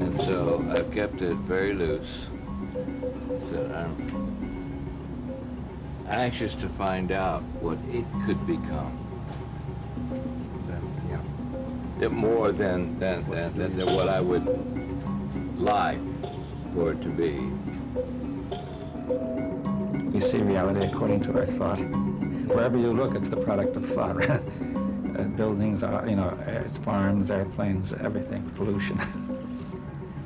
And so I've kept it very loose, so I'm anxious to find out what it could become. More than what I would like for it to be. We see reality according to our thought. Wherever you look, it's the product of thought. Buildings, farms, airplanes, everything, pollution.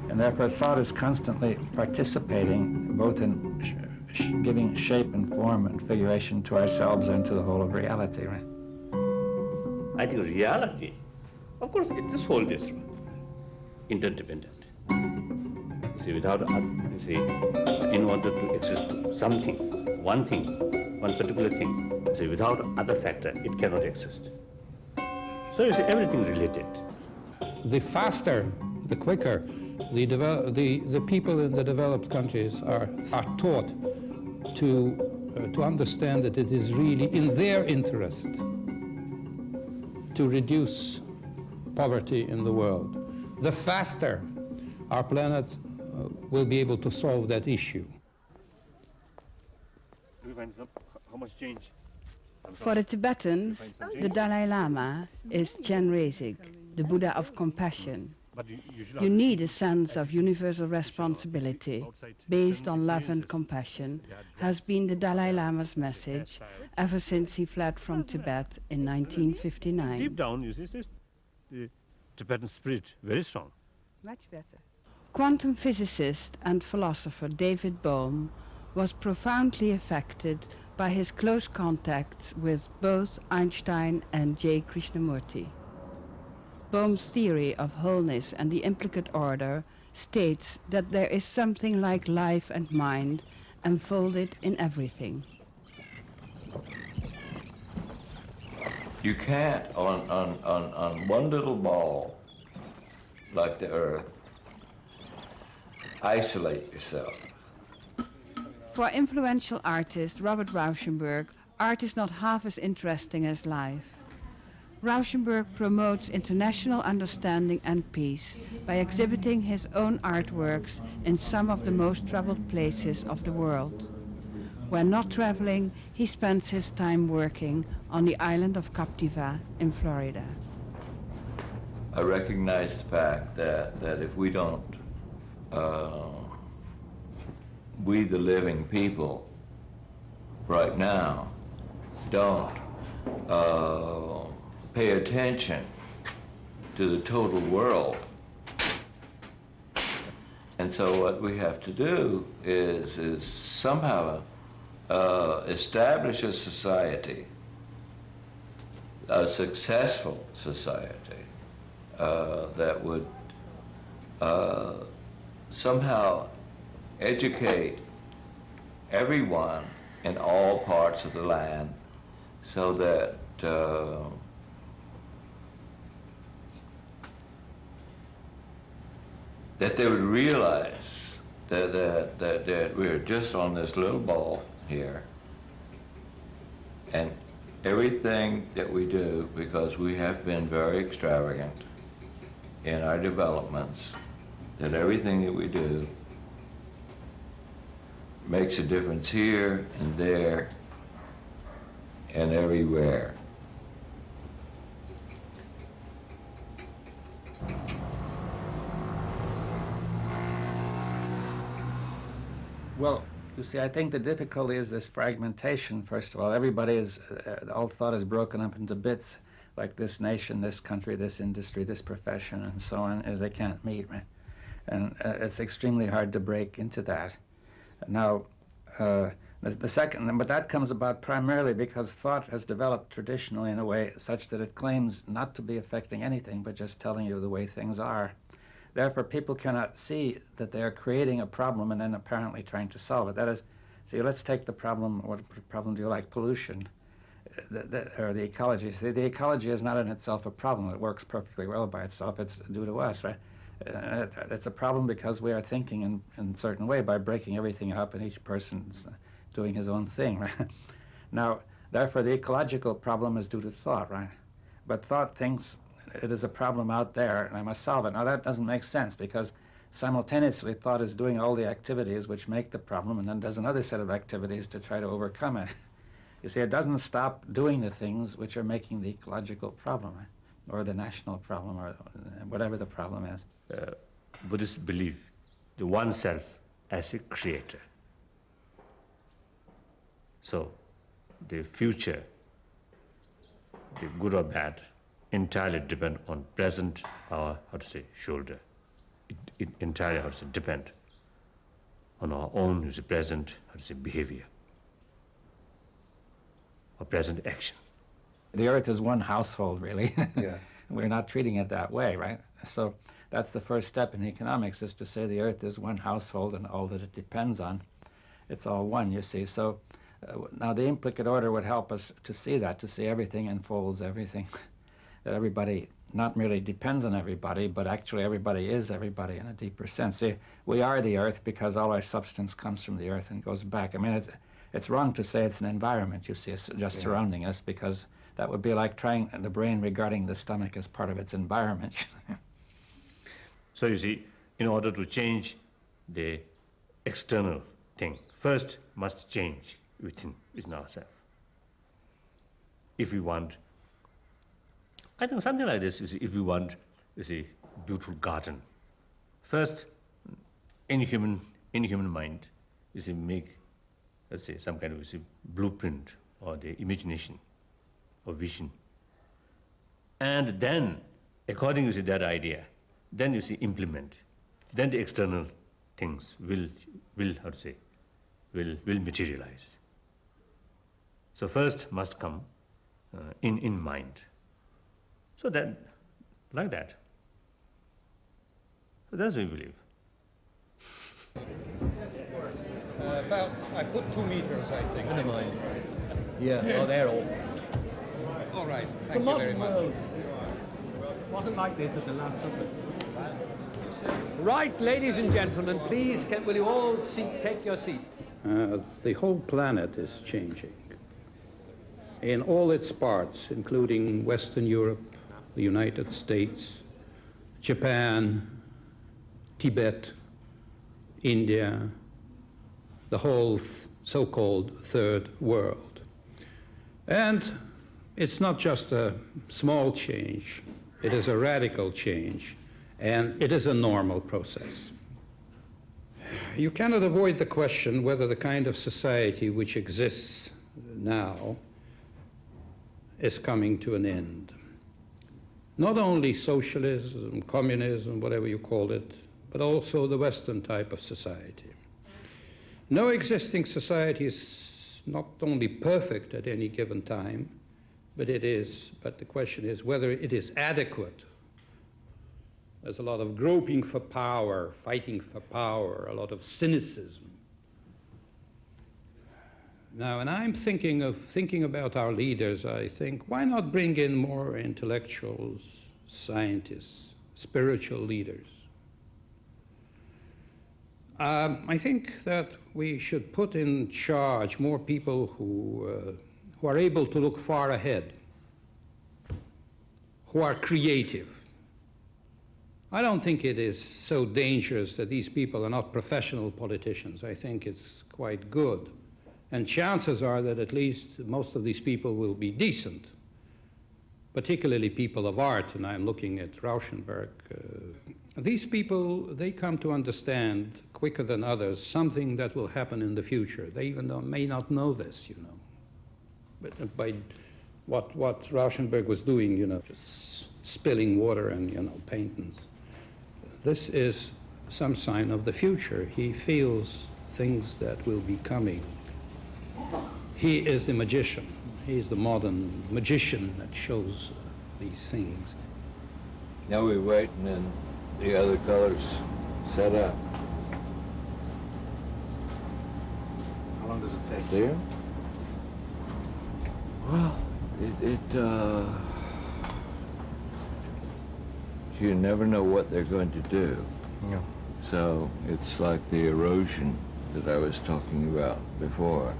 And therefore, thought is constantly participating both in giving shape and form and figuration to ourselves and to the whole of reality. Right? I think reality, of course, this whole is interdependent. See, without, in order to exist something, one particular thing, see, without other factor, it cannot exist. So you see, everything related. The faster, the quicker, the people in the developed countries are taught to understand that it is really in their interest to reduce poverty in the world, the faster our planet will be able to solve that issue. How much change? For the Tibetans, the Dalai Lama is Chenrezig, the Buddha of compassion. You need a sense of universal responsibility based on love and compassion has been the Dalai Lama's message ever since he fled from Tibet in 1959. Deep down, you see, the Tibetan spirit very strong. Much better. Quantum physicist and philosopher David Bohm was profoundly affected by his close contacts with both Einstein and J. Krishnamurti. Bohm's theory of wholeness and the implicate order states that there is something like life and mind enfolded in everything. You can't, on one little ball, like the Earth, isolate yourself. For influential artist Robert Rauschenberg, art is not half as interesting as life. Rauschenberg promotes international understanding and peace by exhibiting his own artworks in some of the most traveled places of the world. When not traveling, he spends his time working on the island of Captiva in Florida. I recognize the fact that if we don't, we the living people right now don't pay attention to the total world. And so what we have to do is somehow establish a society, a successful society, that would somehow educate everyone in all parts of the land so that that they would realize that we're just on this little ball here, and everything that we do, because we have been very extravagant in our developments, that everything that we do makes a difference here and there and everywhere. Well, you see, I think the difficulty is this fragmentation, first of all. Everybody is, all thought is broken up into bits, like this nation, this country, this industry, this profession, and so on, as they can't meet, right? And it's extremely hard to break into that. Now, the second, but that comes about primarily because thought has developed traditionally in a way such that it claims not to be affecting anything, but just telling you the way things are. Therefore, people cannot see that they are creating a problem and then apparently trying to solve it. That is, see, let's take the problem, what problem do you like? Pollution, or the ecology. See, the ecology is not in itself a problem. It works perfectly well by itself. It's due to us, right? It's a problem because we are thinking in a certain way by breaking everything up and each person's doing his own thing, right? Now, Therefore, the ecological problem is due to thought, right? But thought thinks it is a problem out there, and I must solve it. Now, that doesn't make sense, because simultaneously thought is doing all the activities which make the problem, and then does another set of activities to try to overcome it. You see, it doesn't stop doing the things which are making the ecological problem, right? Or the national problem, or whatever the problem is. Buddhists believe the oneself as a creator. So the future, the good or bad, entirely depend on present, or shoulder. It entirely depend on our own present behavior or present action. The earth is one household, really. Yeah. We're not treating it that way, right? So that's the first step in economics, is to say the earth is one household and all that it depends on. It's all one, you see. So now the implicate order would help us to see that, to see everything enfolds everything. That everybody not merely depends on everybody, but actually everybody is everybody in a deeper sense. See, we are the earth because all our substance comes from the earth and goes back. I mean, it's wrong to say it's an environment, you see, it's just surrounding us, because that would be like trying the brain regarding the stomach as part of its environment. So you see, in order to change the external thing, first must change within ourselves. If we want, I think something like this, you see, if we want, you see, beautiful garden, first, any human mind, you see, make, let's say, some kind of, you see, blueprint or the imagination or vision. And then, according to that idea, then you see, implement. Then the external things will materialize. So first must come in mind. So then, like that. So that's what we believe. About, I put 2 meters, I think. Never mind. Yeah, oh, they're all. All right, thank you very much. Wasn't like this at the Last Supper. Right, ladies and gentlemen, please, will you all take your seats? The whole planet is changing in all its parts, including Western Europe, the United States, Japan, Tibet, India, the whole so-called third world. And it's not just a small change, it is a radical change, and it is a normal process. You cannot avoid the question whether the kind of society which exists now is coming to an end. Not only socialism, communism, whatever you call it, but also the Western type of society. No existing society is not only perfect at any given time, but the question is whether it is adequate. There's a lot of groping for power, fighting for power, a lot of cynicism. Now, when I'm thinking about our leaders, I think, why not bring in more intellectuals, scientists, spiritual leaders? I think that we should put in charge more people who are able to look far ahead, who are creative. I don't think it is so dangerous that these people are not professional politicians. I think it's quite good. And chances are that at least most of these people will be decent, particularly people of art, and I'm looking at Rauschenberg. These people, they come to understand quicker than others something that will happen in the future. They even may not know this, you know. But by what Rauschenberg was doing, you know, just spilling water and, you know, paintings. This is some sign of the future. He feels things that will be coming. He is the magician. He is the modern magician that shows these things. Now we're waiting and the other colors set up. How long does it take? There? Well, you never know what they're going to do. Yeah. So it's like the erosion that I was talking about before.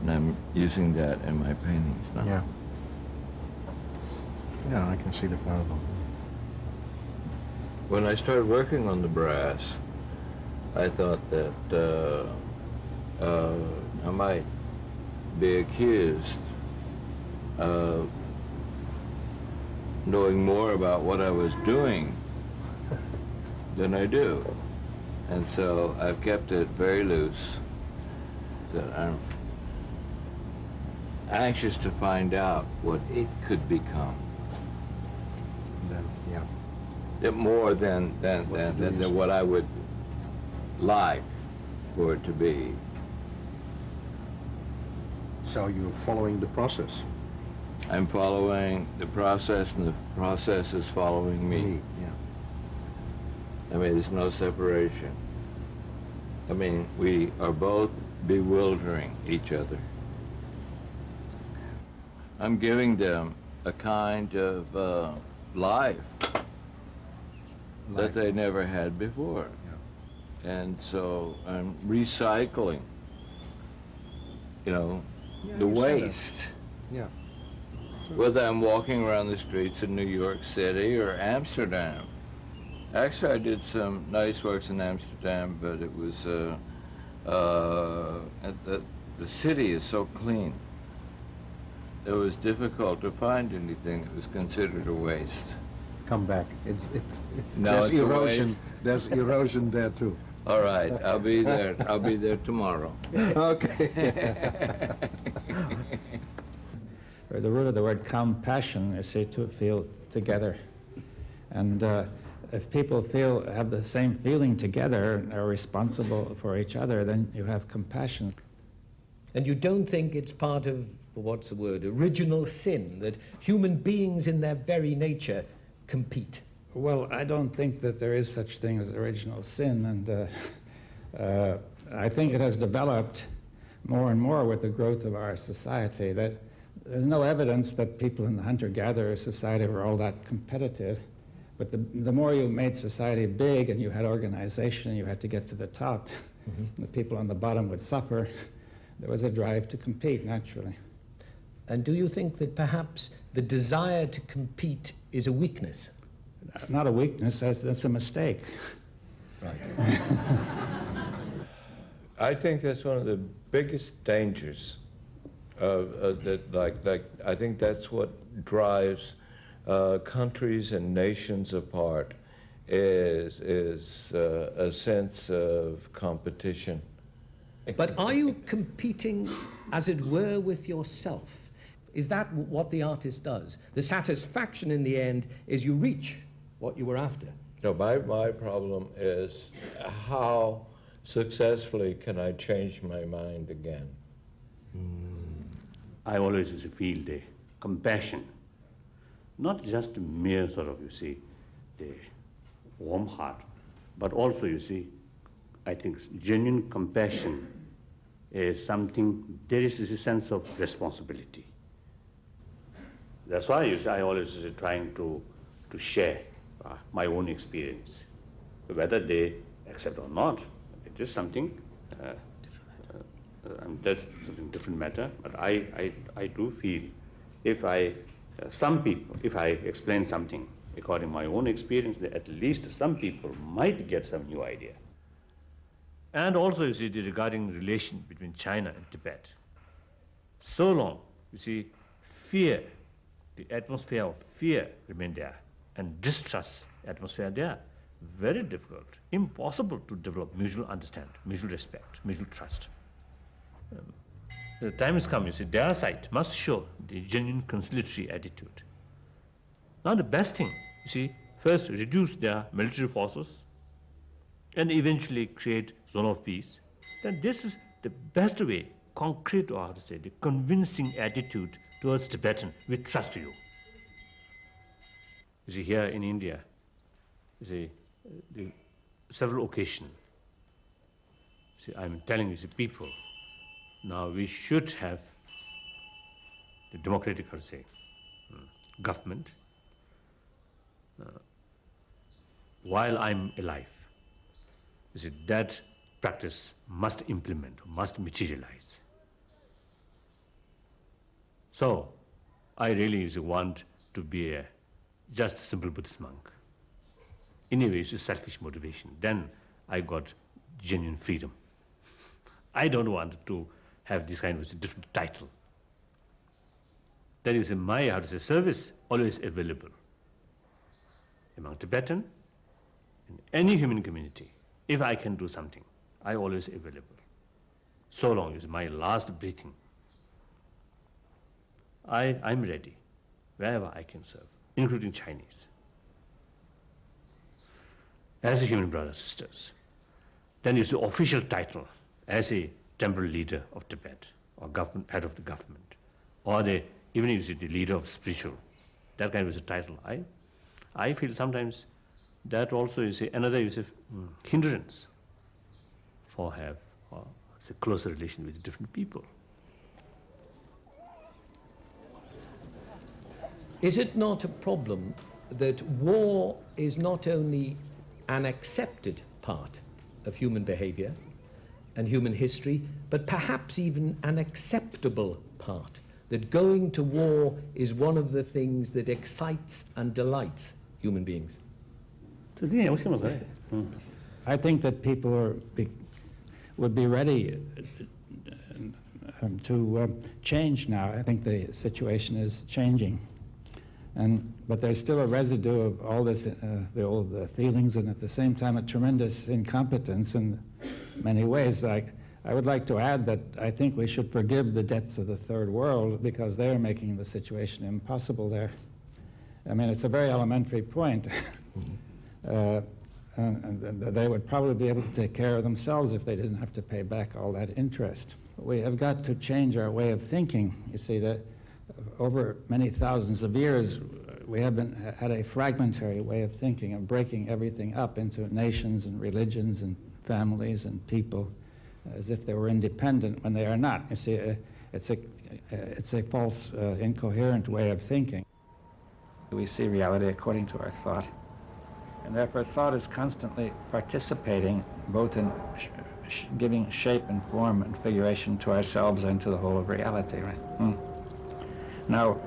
And I'm using that in my paintings now. Yeah. Yeah, I can see the parallel. When I started working on the brass, I thought that I might be accused of knowing more about what I was doing than I do. And so I've kept it very loose, that I'm anxious to find out what it could become. Then, yeah. More than what I would like for it to be. So you're following the process? I'm following the process, and the process is following me. Yeah. I mean, there's no separation. I mean, we are both bewildering each other. I'm giving them a kind of life that they never had before. Yeah. And so I'm recycling, you know, the you said waste. that. Yeah. Whether I'm walking around the streets of New York City or Amsterdam. Actually, I did some nice works in Amsterdam, but it was, the city is so clean. It was difficult to find anything that was considered a waste. Come back. No, there's it's a erosion. waste. There's erosion there too. All right, I'll be there. I'll be there tomorrow. Okay. The root of the word compassion is to feel together. And if people have the same feeling together and are responsible for each other, then you have compassion. And you don't think it's part of, what's the word, original sin, that human beings in their very nature compete? Well, I don't think that there is such thing as original sin, and I think it has developed more and more with the growth of our society. That there's no evidence that people in the hunter-gatherer society were all that competitive, but the more you made society big and you had organization and you had to get to the top, the people on the bottom would suffer. There was a drive to compete, naturally. And do you think that perhaps the desire to compete is a weakness? Not a weakness, that's a mistake. Right. I think that's one of the biggest dangers I think that's what drives countries and nations apart, is a sense of competition. But are you competing, as it were, with yourself? Is that what the artist does? The satisfaction in the end is you reach what you were after. No, my problem is how successfully can I change my mind again? I always feel the compassion, not just a mere sort of, the warm heart, but also, I think genuine compassion is something, there is a sense of responsibility. That's why I always trying to share my own experience. Whether they accept or not, it is something, that's something different matter, but I do feel if I explain something according to my own experience, that at least some people might get some new idea. And also, regarding relation between China and Tibet. So long, fear, the atmosphere of fear remained there, and distrust atmosphere there. Very difficult, impossible to develop mutual understanding, mutual respect, mutual trust. The time has come, their side must show the genuine conciliatory attitude. Now the best thing, first reduce their military forces and eventually create zone of peace. Then this is the best way, concrete, or how to say, the convincing attitude towards Tibetan, we trust you. Here in India, the several occasions, I'm telling people, now we should have the democratic, how to say, government while I'm alive. That practice must implement, must materialize. So, I really want to be just a simple Buddhist monk. Anyway, it's a selfish motivation. Then I got genuine freedom. I don't want to have this kind of different title. That is in my, how to say, service always available. Among Tibetan, in any human community, if I can do something, I always available. So long as my last breathing, I'm ready, wherever I can serve, including Chinese. As a human brothers and sisters. Then it's the official title as a temporal leader of Tibet, or government, head of the government, or even if it's the leader of spiritual, that kind of a title. I feel sometimes that also is another hindrance for have a closer relation with different people. Is it not a problem that war is not only an accepted part of human behavior and human history, but perhaps even an acceptable part? That going to war is one of the things that excites and delights human beings? I think that people would be ready to change now. I think the situation is changing. But there's still a residue of all this, the old feelings, and at the same time a tremendous incompetence in many ways. I would like to add that I think we should forgive the debts of the third world because they're making the situation impossible there. I mean, it's a very elementary point. And they would probably be able to take care of themselves if they didn't have to pay back all that interest. We have got to change our way of thinking. You see, that over many thousands of years, we have had a fragmentary way of thinking, of breaking everything up into nations and religions and families and people as if they were independent when they are not. You see, it's a false, incoherent way of thinking. We see reality according to our thought. And therefore thought is constantly participating both in giving shape and form and figuration to ourselves and to the whole of reality, right? Now,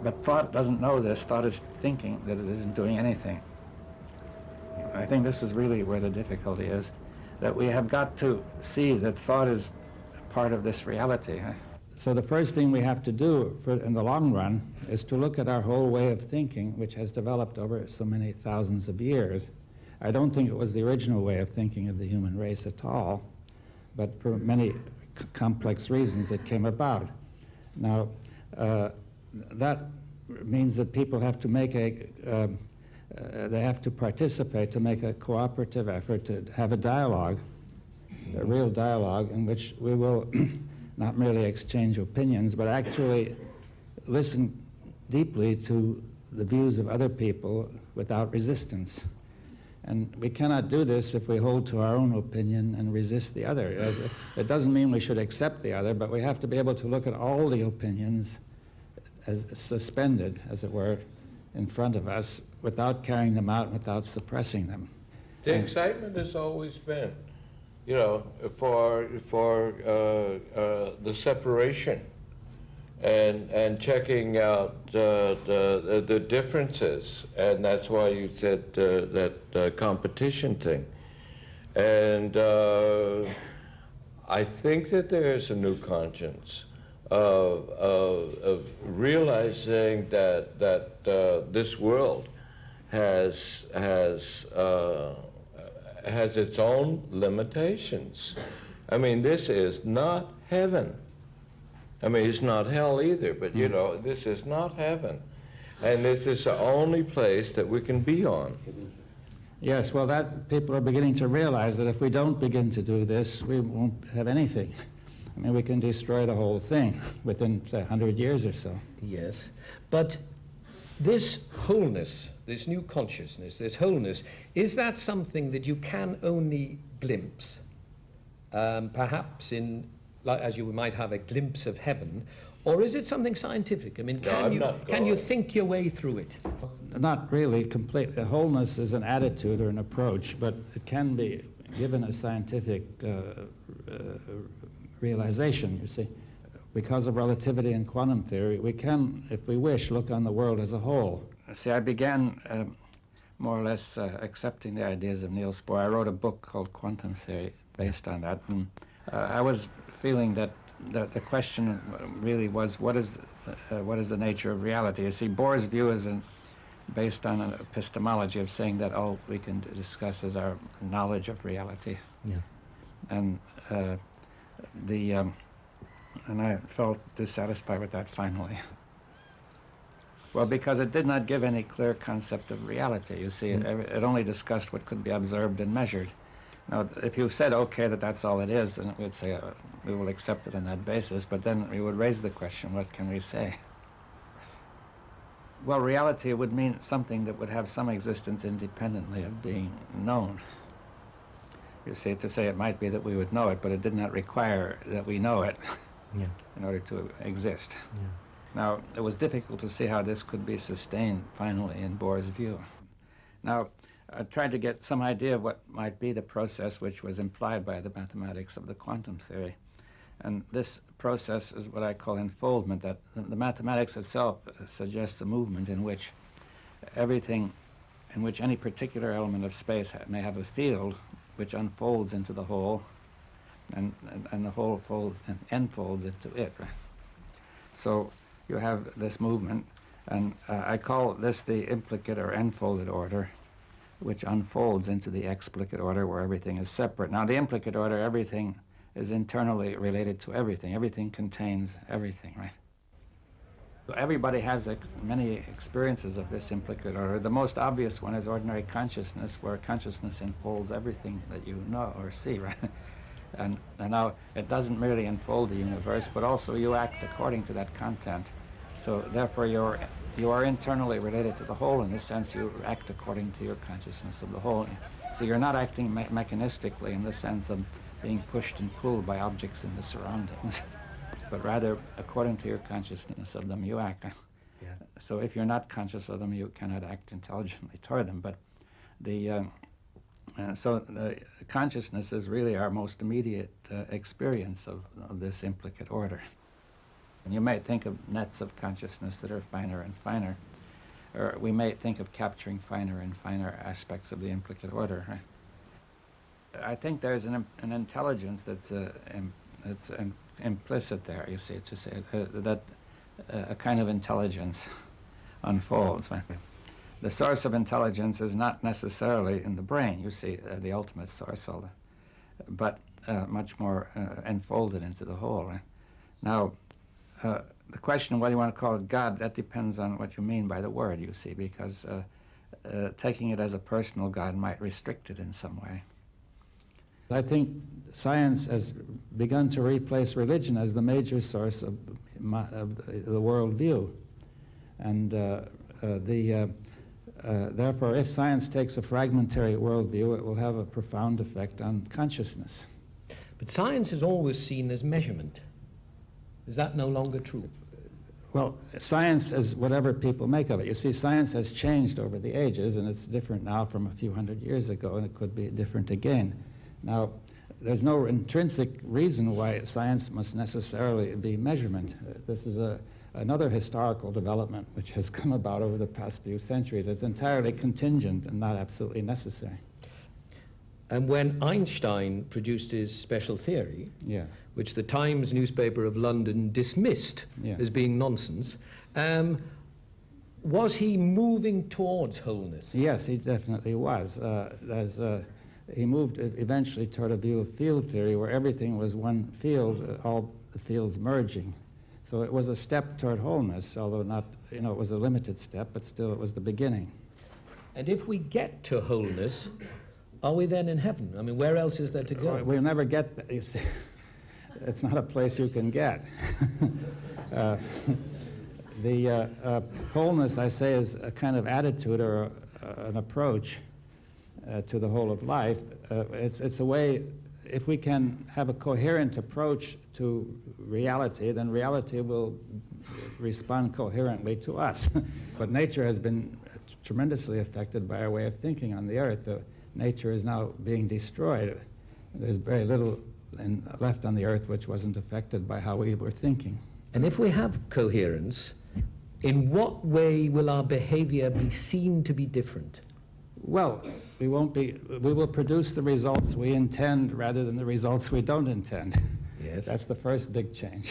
but thought doesn't know this. Thought is thinking that it isn't doing anything. I think this is really where the difficulty is, that we have got to see that thought is part of this reality. So the first thing we have to do in the long run is to look at our whole way of thinking, which has developed over so many thousands of years. I don't think it was the original way of thinking of the human race at all, but for many complex reasons it came about. Now, that means that people have to make they have to participate, to make a cooperative effort, to have a dialogue, a real dialogue in which we will not merely exchange opinions, but actually listen deeply to the views of other people without resistance. And we cannot do this if we hold to our own opinion and resist the other. It doesn't mean we should accept the other, but we have to be able to look at all the opinions as suspended, as it were, in front of us without carrying them out, without suppressing them. The excitement has always been, you know, for the separation and checking out the differences, and that's why you said that competition thing. And I think that there is a new conscience of realizing that this world has its own limitations. I mean, this is not heaven. I mean, it's not hell either, but you know, this is not heaven. And this is the only place that we can be on. Yes, well, that people are beginning to realize that if we don't begin to do this, we won't have anything. I mean, we can destroy the whole thing within, say, 100 years or so. Yes, but this wholeness, this new consciousness, this wholeness, is that something that you can only glimpse, perhaps in, like, as you might have a glimpse of heaven, or is it something scientific? I mean, can you think your way through it? Not really completely. Wholeness is an attitude or an approach, but it can be given a scientific realization, you see. because of relativity and quantum theory, we can, if we wish, look on the world as a whole. See, I began more or less accepting the ideas of Niels Bohr. I wrote a book called Quantum Theory based on that, and I was feeling that the question really was, what is the nature of reality? You see, Bohr's view is based on an epistemology of saying that all we can discuss is our knowledge of reality. Yeah. And and I felt dissatisfied with that finally. Well, because it did not give any clear concept of reality. You see, it only discussed what could be observed and measured. Now, if you said, okay, that's all it is, then we'd say, we will accept it on that basis, but then we would raise the question, what can we say? Well, reality would mean something that would have some existence independently of being known. You see, to say it might be that we would know it, but it did not require that we know it in order to exist. Yeah. Now, it was difficult to see how this could be sustained, finally, in Bohr's view. Now, I tried to get some idea of what might be the process which was implied by the mathematics of the quantum theory. And this process is what I call unfoldment, that the mathematics itself suggests a movement in which everything, in which any particular element of space may have a field which unfolds into the whole, and the whole folds and enfolds into it. So you have this movement, and I call this the implicate or enfolded order, which unfolds into the explicate order where everything is separate. Now, the implicate order, everything is internally related to everything. Everything contains everything, right? So everybody has many experiences of this implicate order. The most obvious one is ordinary consciousness, where consciousness enfolds everything that you know or see, right? And now, it doesn't merely enfold the universe, but also you act according to that content. So therefore, you are internally related to the whole in the sense you act according to your consciousness of the whole. So you're not acting mechanistically in the sense of being pushed and pulled by objects in the surroundings, but rather according to your consciousness of them you act. Yeah. So if you're not conscious of them, you cannot act intelligently toward them. But so consciousness is really our most immediate experience of this implicate order. And you might think of nets of consciousness that are finer and finer, or we may think of capturing finer and finer aspects of the implicate order. Right? I think there's an intelligence that's implicit there, you see, to say that a kind of intelligence unfolds. Right? The source of intelligence is not necessarily in the brain, you see, the ultimate source, but much more enfolded into the whole. Right? Now, the question of whether you want to call it God, that depends on what you mean by the word, you see, because taking it as a personal God might restrict it in some way. I think science has begun to replace religion as the major source of the world view. And therefore, if science takes a fragmentary worldview, it will have a profound effect on consciousness. But science is always seen as measurement. Is that no longer true? Well, science is whatever people make of it. You see, science has changed over the ages, and it's different now from a few hundred years ago, and it could be different again. Now, there's no intrinsic reason why science must necessarily be measurement. This is another historical development which has come about over the past few centuries. It's entirely contingent and not absolutely necessary. And when Einstein produced his special theory, which the Times newspaper of London dismissed as being nonsense, was he moving towards wholeness? Yes, he definitely was. He moved eventually toward a view of field theory where everything was one field, all the fields merging. So it was a step toward wholeness, although not, it was a limited step, but still it was the beginning. And if we get to wholeness, are we then in heaven? I mean, where else is there to go? We'll never get there, you see. It's not a place you can get. The wholeness, I say, is a kind of attitude or an approach to the whole of life. It's a way, if we can have a coherent approach to reality, then reality will respond coherently to us. But nature has been tremendously affected by our way of thinking on the earth. Nature is now being destroyed. There's very little left on the earth which wasn't affected by how we were thinking. And if we have coherence, in what way will our behavior be seen to be different? Well, we will produce the results we intend rather than the results we don't intend. Yes. That's the first big change.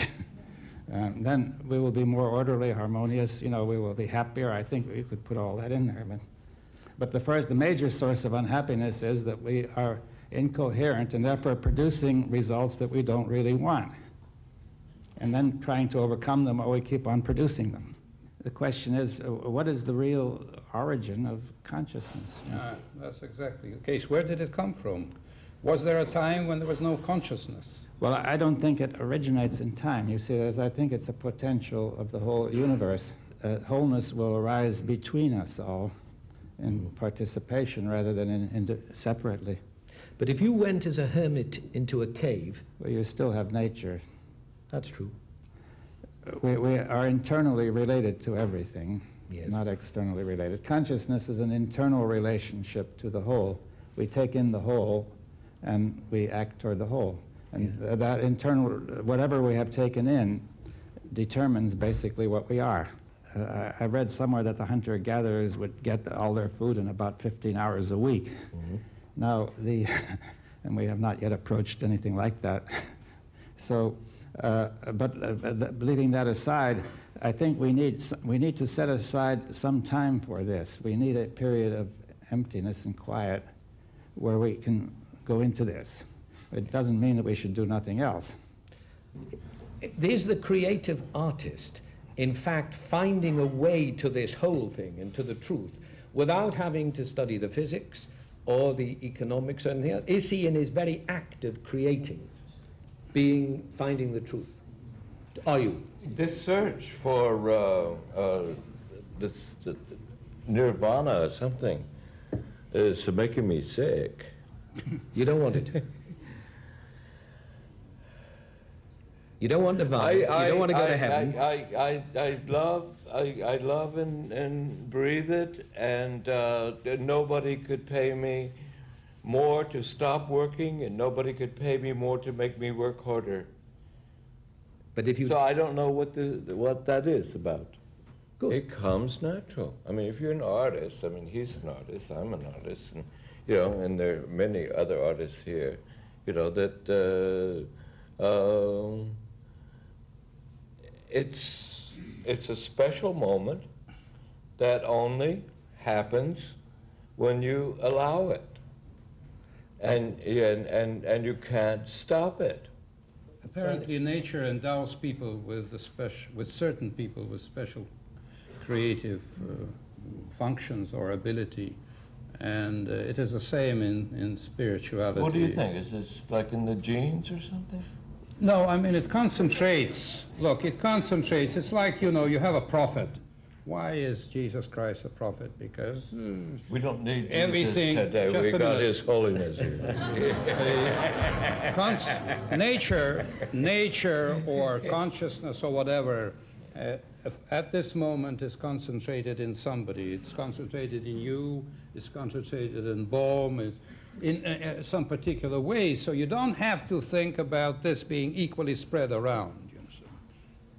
Then we will be more orderly, harmonious, we will be happier. I think we could put all that in there. But the major source of unhappiness is that we are incoherent and therefore producing results that we don't really want. And then trying to overcome them while we keep on producing them. The question is, what is the real origin of consciousness? That's exactly the case. Where did it come from? Was there a time when there was no consciousness? Well, I don't think it originates in time. You see, I think it's a potential of the whole universe. Wholeness will arise between us all in participation rather than separately. But if you went as a hermit into a cave... Well, you still have nature. That's true. We are internally related to everything, yes, not externally related. Consciousness is an internal relationship to the whole. We take in the whole and we act toward the whole. And that internal, whatever we have taken in, determines basically what we are. I read somewhere that the hunter-gatherers would get all their food in about 15 hours a week. Mm-hmm. Now, and we have not yet approached anything like that. So, but leaving that aside, I think we need to set aside some time for this. We need a period of emptiness and quiet where we can go into this. It doesn't mean that we should do nothing else. Is the creative artist, in fact, finding a way to this whole thing and to the truth without having to study the physics or the economics or anything else? Is he in his very act of creating, finding the truth? Are you? This search for this nirvana or something is making me sick. You don't want it? You don't want nirvana? You don't want to go to heaven? I love and breathe it, and nobody could pay me more to stop working, and nobody could pay me more to make me work harder. But if you... So I don't know what that is about. Good. It comes natural. I mean, if you're an artist, I mean, he's an artist, I'm an artist, and and there are many other artists here, that it's a special moment that only happens when you allow it, and you can't stop it. Apparently, nature endows people with certain people with special creative functions or ability, and it is the same in spirituality. What do you think? Is this like in the genes or something? No, I mean, it concentrates. Look, it concentrates. It's like, you have a prophet. Why is Jesus Christ a prophet? Because we don't need everything Jesus today. We got His Holiness here. Nature or consciousness or whatever, at this moment is concentrated in somebody. It's concentrated in you. It's concentrated in Bohm. In some particular way, so you don't have to think about this being equally spread around.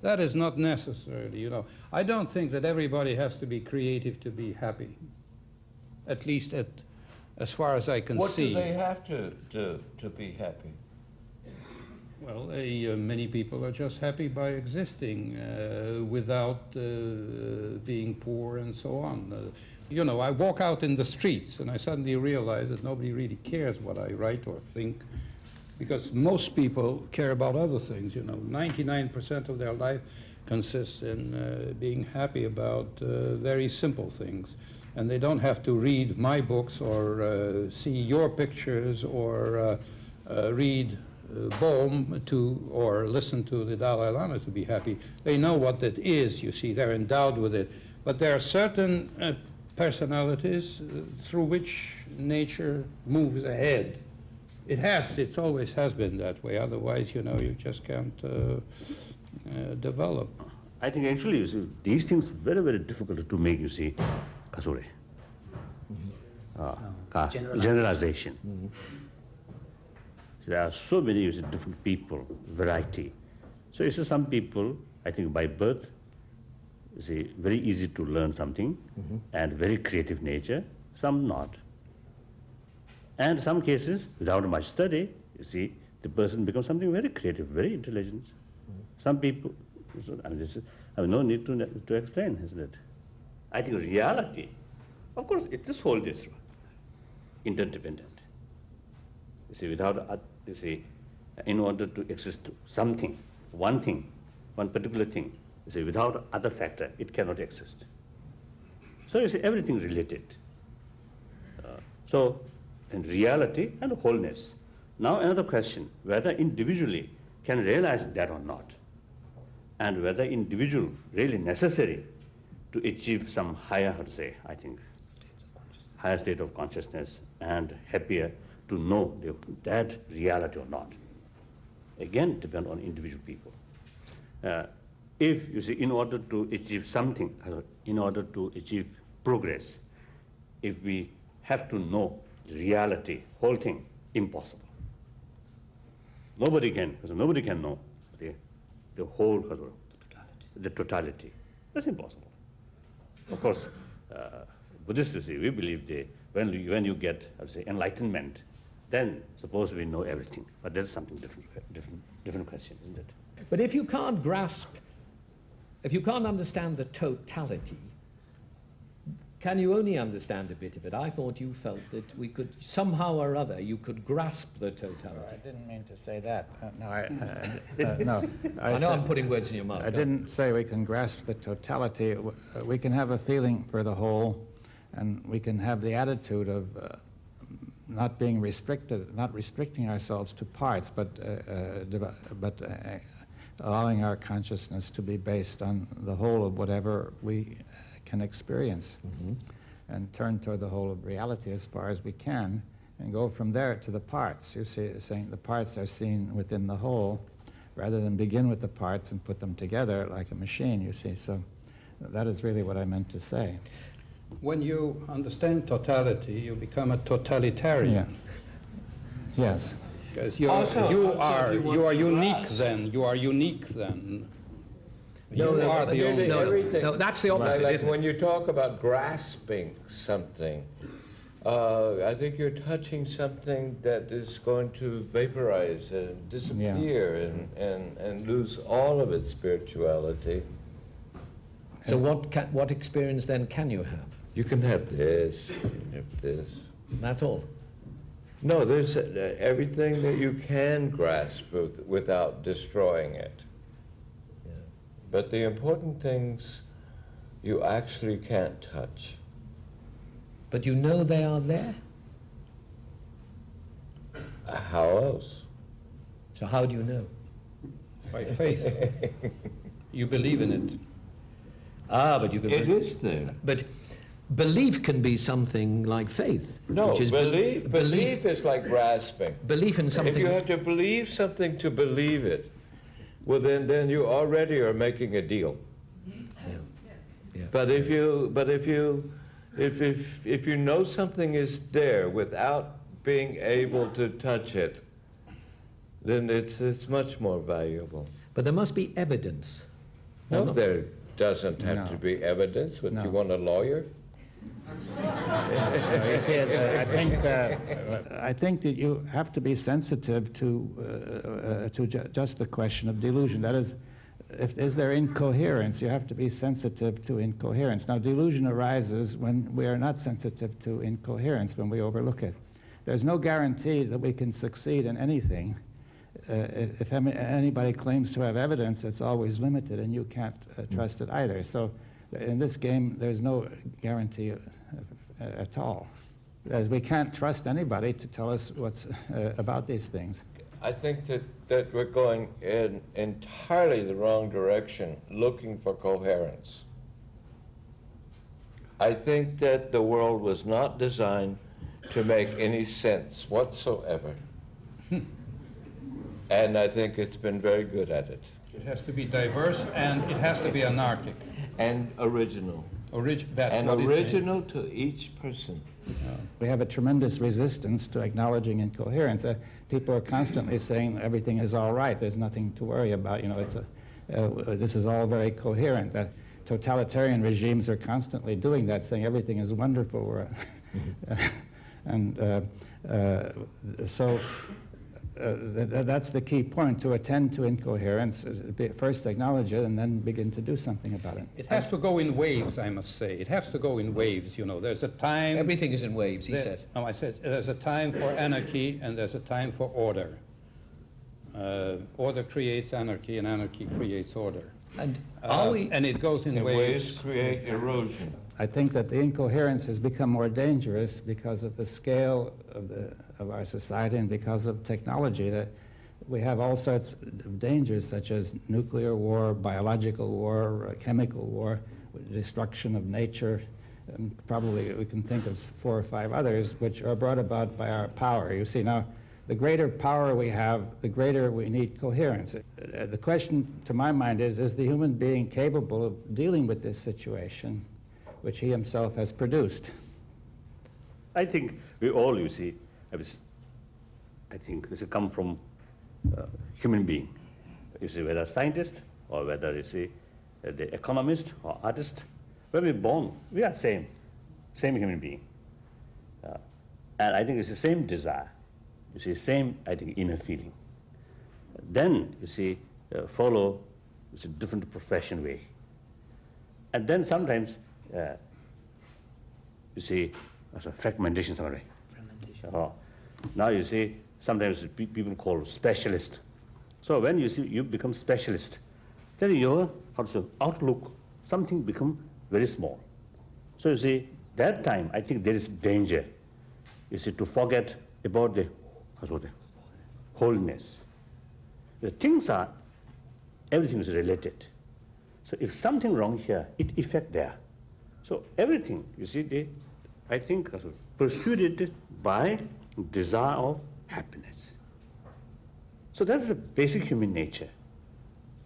That is not necessarily, I don't think that everybody has to be creative to be happy, at least as far as I can see. What do they have to be happy? Well, many people are just happy by existing without being poor and so on. I walk out in the streets and I suddenly realize that nobody really cares what I write or think, because most people care about other things. 99% of their life consists in being happy about very simple things. And they don't have to read my books or see your pictures or read Bohm or listen to the Dalai Lama to be happy. They know what that is, you see. They're endowed with it. But there are certain personalities through which nature moves ahead. It always has been that way. Otherwise, you just can't develop. I think actually, you see, these things very, very difficult to make, Kasure. Generalization. Mm-hmm. So there are so many different people, variety. So some people I think, by birth, you see, very easy to learn something and very creative nature, some not. And some cases, without much study, you see, the person becomes something very creative, very intelligent. Some people, I mean, I have no need to explain, isn't it? I think reality, of course, it is whole this interdependent. You see, without, you see, in order to exist something, one particular thing, you see, without other factor, it cannot exist. So you see, everything related. So, in reality and wholeness. Now another question, whether individually can realize that or not, and whether individual really necessary to achieve some higher, how to say, I think, higher state of consciousness and happier to know that reality or not. Again, depend on individual people. If, you see, in order to achieve something, in order to achieve progress, if we have to know reality, whole thing, impossible. Nobody can know the whole, the totality. That's impossible. Of course, Buddhists, you see, we believe when you get, I say, enlightenment, then suppose we know everything. But that's something different question, isn't it? But if you can't grasp, if you can't understand the totality, can you only understand a bit of it? I thought you felt that we could, somehow or other, you could grasp the totality. I didn't mean to say that. No, I know I'm putting words in your mouth. I didn't say we can grasp the totality. We can have a feeling for the whole, and we can have the attitude of not being restricted, not restricting ourselves to parts, but allowing our consciousness to be based on the whole of whatever we can experience, and turn toward the whole of reality as far as we can, and go from there to the parts. You see, saying the parts are seen within the whole, rather than begin with the parts and put them together like a machine, you see. So that is really what I meant to say. When you understand totality, you become a totalitarian. Yeah. Yes. Because you are unique then. You are unique then. No, that's the opposite. Like when you talk about grasping something, I think you're touching something that is going to vaporize and disappear and lose all of its spirituality. So what experience then can you have? You can have this, you can have this. That's all? No, there's everything that you can grasp without destroying it. Yeah. But the important things you actually can't touch. But you know they are there? How else? So how do you know? By faith. You believe in it. Ah, but you can... It is there. But belief can be something like faith. No, which is belief is like grasping. Belief in something... If you have to believe something to believe it, well then you already are making a deal. Yeah. But if you know something is there without being able to touch it, then it's much more valuable. But there must be evidence. No, there doesn't have to be evidence. Would you want a lawyer? You see, I think that you have to be sensitive to just the question of delusion. That is, is there incoherence? You have to be sensitive to incoherence. Now, delusion arises when we are not sensitive to incoherence, when we overlook it. There's no guarantee that we can succeed in anything. If anybody claims to have evidence, it's always limited, and you can't trust it either. So in this game, there's no guarantee at all. As we can't trust anybody to tell us what's about these things. I think that we're going in entirely the wrong direction, looking for coherence. I think that the world was not designed to make any sense whatsoever. And I think it's been very good at it. It has to be diverse and it has to be anarchic. And original. And original to each person. We have a tremendous resistance to acknowledging incoherence. People are constantly saying everything is all right. There's nothing to worry about. You know, this is all very coherent. That totalitarian regimes are constantly doing that, saying everything is wonderful. That's the key point, to attend to incoherence, first acknowledge it and then begin to do something about it. It has to go in waves, I must say. It has to go in waves, you know. There's a time... Everything is in waves, he says. No, I said there's a time for anarchy and there's a time for order. Order creates anarchy and anarchy creates order. And are we... And it goes in waves. Waves create erosion. I think that the incoherence has become more dangerous because of the scale of our society and because of technology. That we have all sorts of dangers, such as nuclear war, biological war, chemical war, destruction of nature, and probably we can think of 4 or 5 others, which are brought about by our power. You see, now, the greater power we have, the greater we need coherence. The question, to my mind, is the human being capable of dealing with this situation, which he himself has produced? I think we all, you see, I think this come from human being. You see, whether scientist or whether you see the economist or artist, when we're born, we are same human being. And I think it's the same desire. You see, same, I think, inner feeling. Then, you see, follow it's a different profession way. And then sometimes, you see, as a fragmentation summary. Now you see, sometimes people call specialist. So when you see you become specialist, then your outlook, something become very small. So you see, that time I think there is danger, you see, to forget about the wholeness. The things are, everything is related. So if something wrong here, it affect there. So everything, you see, I think pursued by desire of happiness. So that's the basic human nature.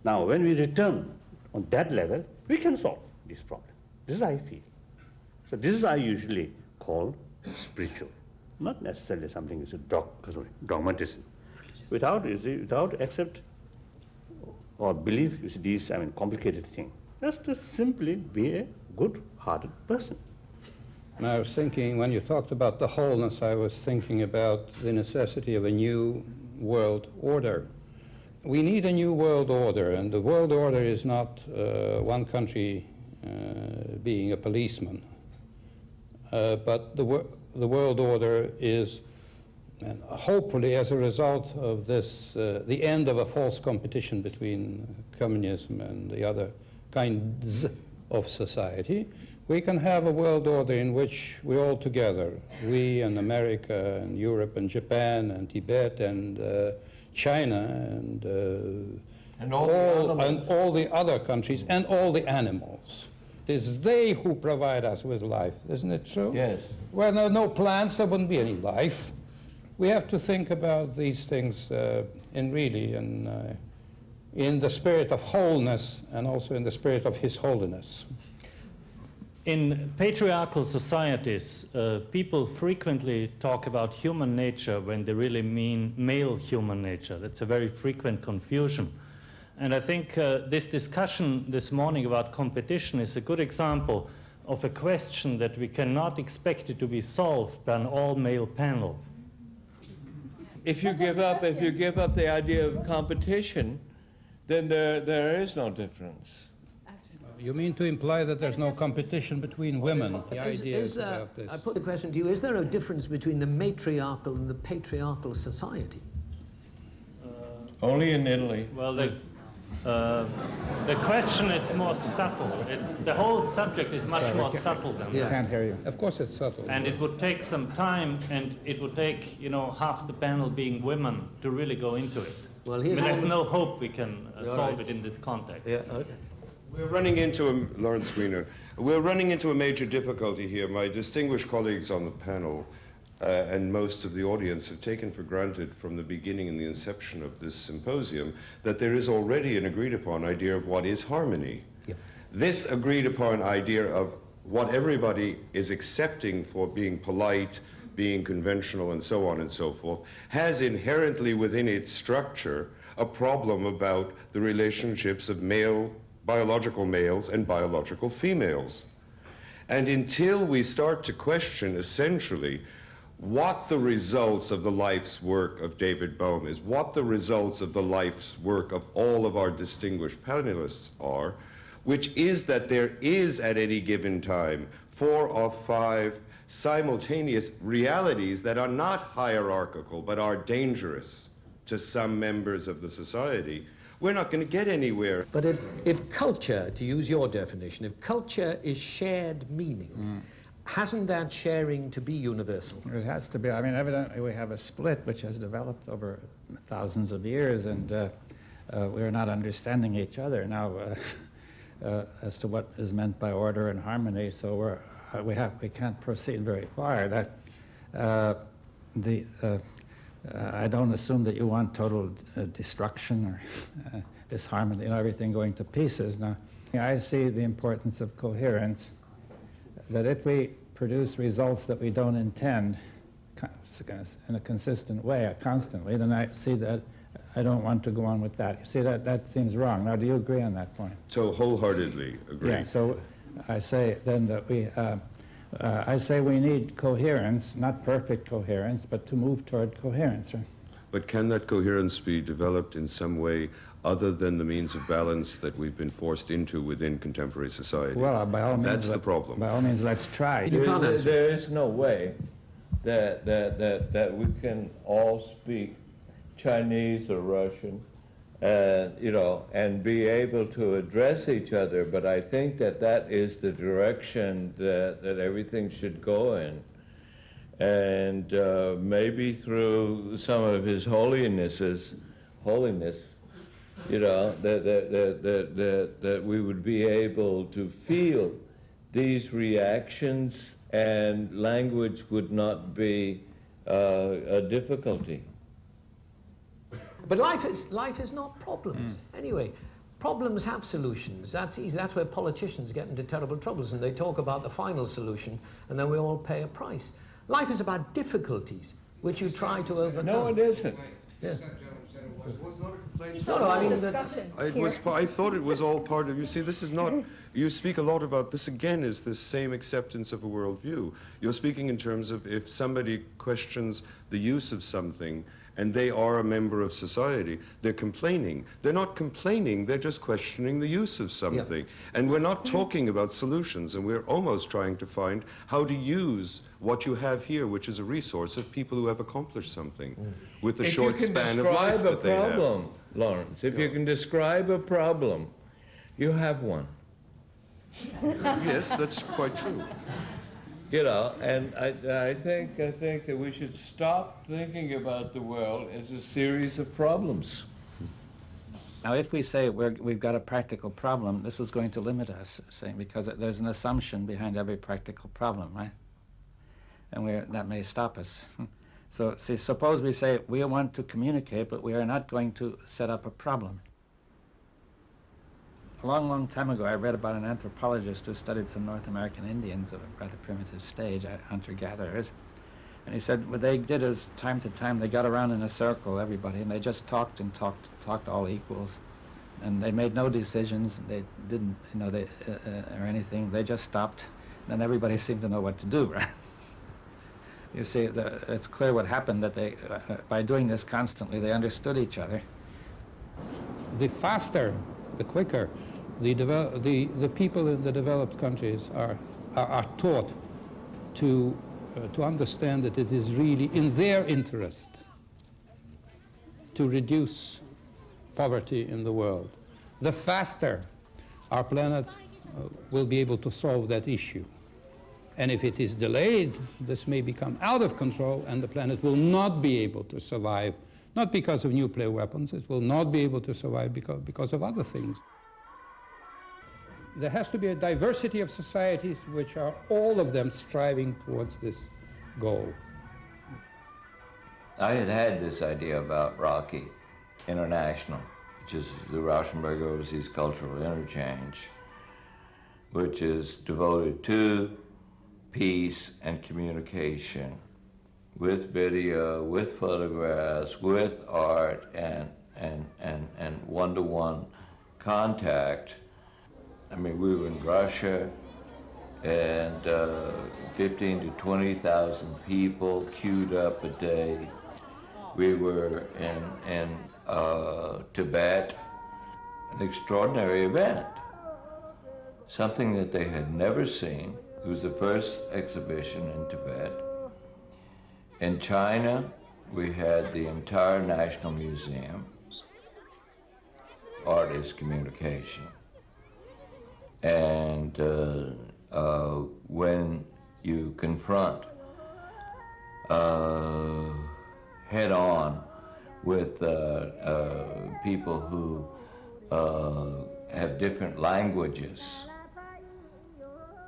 Now, when we return on that level, we can solve this problem. This is how I feel. So this is how I usually call spiritual, not necessarily something is dogmatism. Without accept or believe, you see, these complicated things. Just to simply be a good-hearted person. And I was thinking, when you talked about the wholeness, I was thinking about the necessity of a new world order. We need a new world order, and the world order is not one country being a policeman. But the world order is, and hopefully as a result of this, the end of a false competition between communism and the other kinds of society, we can have a world order in which we all together, we and America and Europe and Japan and Tibet and China and all the other countries and all the animals. It is they who provide us with life, isn't it true? Yes. Well, no plants, there wouldn't be any life. We have to think about these things in the spirit of wholeness and also in the spirit of His Holiness. In patriarchal societies, people frequently talk about human nature when they really mean male human nature. That's a very frequent confusion. And I think this discussion this morning about competition is a good example of a question that we cannot expect it to be solved by an all-male panel. If you give up the idea of competition, then there is no difference. You mean to imply that there's no competition between women? The idea is about this. I put the question to you, is there no difference between the matriarchal and the patriarchal society? Only in Italy. Well, the question is more subtle. The whole subject is much more subtle than that. I can't hear you. Of course it's subtle. And it would take some time, and it would take, half the panel being women to really go into it. Well, there's no hope we can solve it in this context. Yeah, okay. We're running into Lawrence Greener. We're running into a major difficulty here. My distinguished colleagues on the panel and most of the audience have taken for granted from the beginning and the inception of this symposium that there is already an agreed upon idea of what is harmony. Yep. This agreed upon idea of what everybody is accepting for being polite, being conventional and so on and so forth, has inherently within its structure a problem about the relationships of biological males and biological females. And until we start to question essentially what the results of the life's work of David Bohm is, what the results of the life's work of all of our distinguished panelists are, which is that there is at any given time 4 or 5 simultaneous realities that are not hierarchical but are dangerous to some members of the society, we're not going to get anywhere. But if culture, to use your definition, if culture is shared meaning, hasn't that sharing to be universal? It has to be. I mean, evidently we have a split which has developed over thousands of years, and we're not understanding each other now as to what is meant by order and harmony. So we can't proceed very far. I don't assume that you want total destruction or disharmony and everything going to pieces. Now, I see the importance of coherence, that if we produce results that we don't intend in a consistent way, constantly, then I see that I don't want to go on with that. You see, that seems wrong. Now, do you agree on that point? So wholeheartedly agree. Yeah, so I say then that I say we need coherence, not perfect coherence, but to move toward coherence. Right? But can that coherence be developed in some way other than the means of balance that we've been forced into within contemporary society? Well, by all means, that's the problem. By all means, let's try. There is no way that we can all speak Chinese or Russian, and be able to address each other. But I think that is the direction that everything should go in. And maybe through some of His holiness, that we would be able to feel these reactions, and language would not be a difficulty. But life is not problems. Anyway, problems have solutions. That's easy. That's where politicians get into terrible troubles, and they talk about the final solution, and then we all pay a price. Life is about difficulties, which you try to overcome. No, it isn't. Yeah. It was not a complaint. No, I mean, I thought it was all part of, you see, this is not, you speak a lot about, this again is this same acceptance of a worldview. You're speaking in terms of if somebody questions the use of something and they are a member of society, they're complaining. They're not complaining, they're just questioning the use of something. Yeah. And we're not talking about solutions, and we're almost trying to find how to use what you have here, which is a resource of people who have accomplished something with the short span of life that they have. If you can describe a problem, Lawrence, if you can describe a problem, you have one. Yes, that's quite true. And I think that we should stop thinking about the world as a series of problems. Now, if we say we've got a practical problem, this is going to limit us, because there's an assumption behind every practical problem, right? And that may stop us. So, see, suppose we say we want to communicate, but we are not going to set up a problem. A long, long time ago, I read about an anthropologist who studied some North American Indians of a rather primitive stage, hunter-gatherers. And he said what they did is, time to time, they got around in a circle, everybody, and they just talked and talked all equals. And they made no decisions. They didn't, or anything. They just stopped. Then everybody seemed to know what to do, right? You see, it's clear what happened, that they, by doing this constantly, they understood each other. The faster, the quicker, the people in the developed countries are taught to understand that it is really in their interest to reduce poverty in the world. The faster our planet will be able to solve that issue. And if it is delayed, this may become out of control, and the planet will not be able to survive, not because of nuclear weapons, it will not be able to survive because of other things. There has to be a diversity of societies which are all of them striving towards this goal. I had this idea about Rocky International, which is Louwrien Wijers Overseas Cultural Interchange, which is devoted to peace and communication with video, with photographs, with art, and one-to-one contact. I mean, we were in Russia, and 15 to 20,000 people queued up a day. We were in Tibet, an extraordinary event, something that they had never seen. It was the first exhibition in Tibet. In China, we had the entire National Museum. Art is communication. And when you confront head-on with people who have different languages,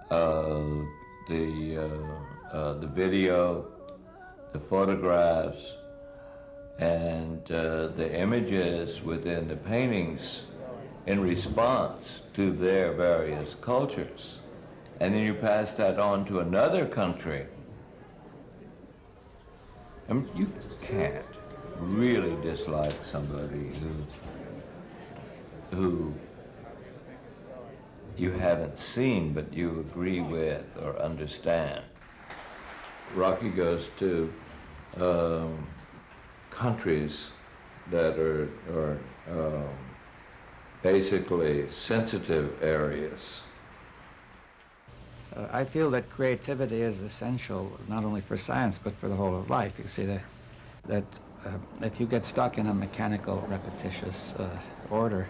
the video, the photographs, and the images within the paintings in response to their various cultures. And then you pass that on to another country. I mean, you can't really dislike somebody who you haven't seen but you agree with or understand. Rocky goes to countries that are basically sensitive areas. I feel that creativity is essential not only for science but for the whole of life. You see that if you get stuck in a mechanical, repetitious order,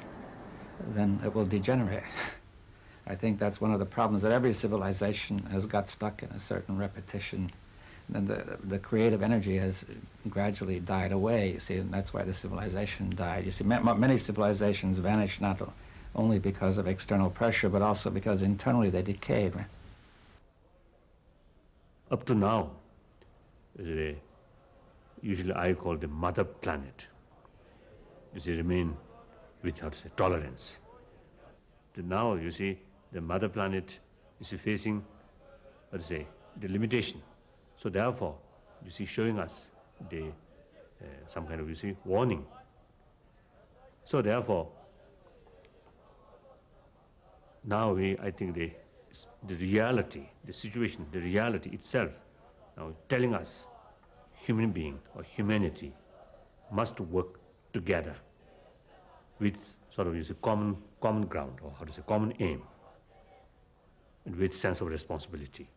then it will degenerate. I think that's one of the problems, that every civilization has got stuck in a certain repetition, and the creative energy has gradually died away, you see, and that's why the civilization died. You see, many civilizations vanished not only because of external pressure, but also because internally they decayed. Up to now, usually I call the mother planet, remain without tolerance. Now, you see, the mother planet is facing, the limitation. So therefore, you see, showing us some kind of, warning. So therefore, now I think the reality, the situation, the reality itself, now telling us human being or humanity must work together with sort of common ground, or common aim, and with sense of responsibility.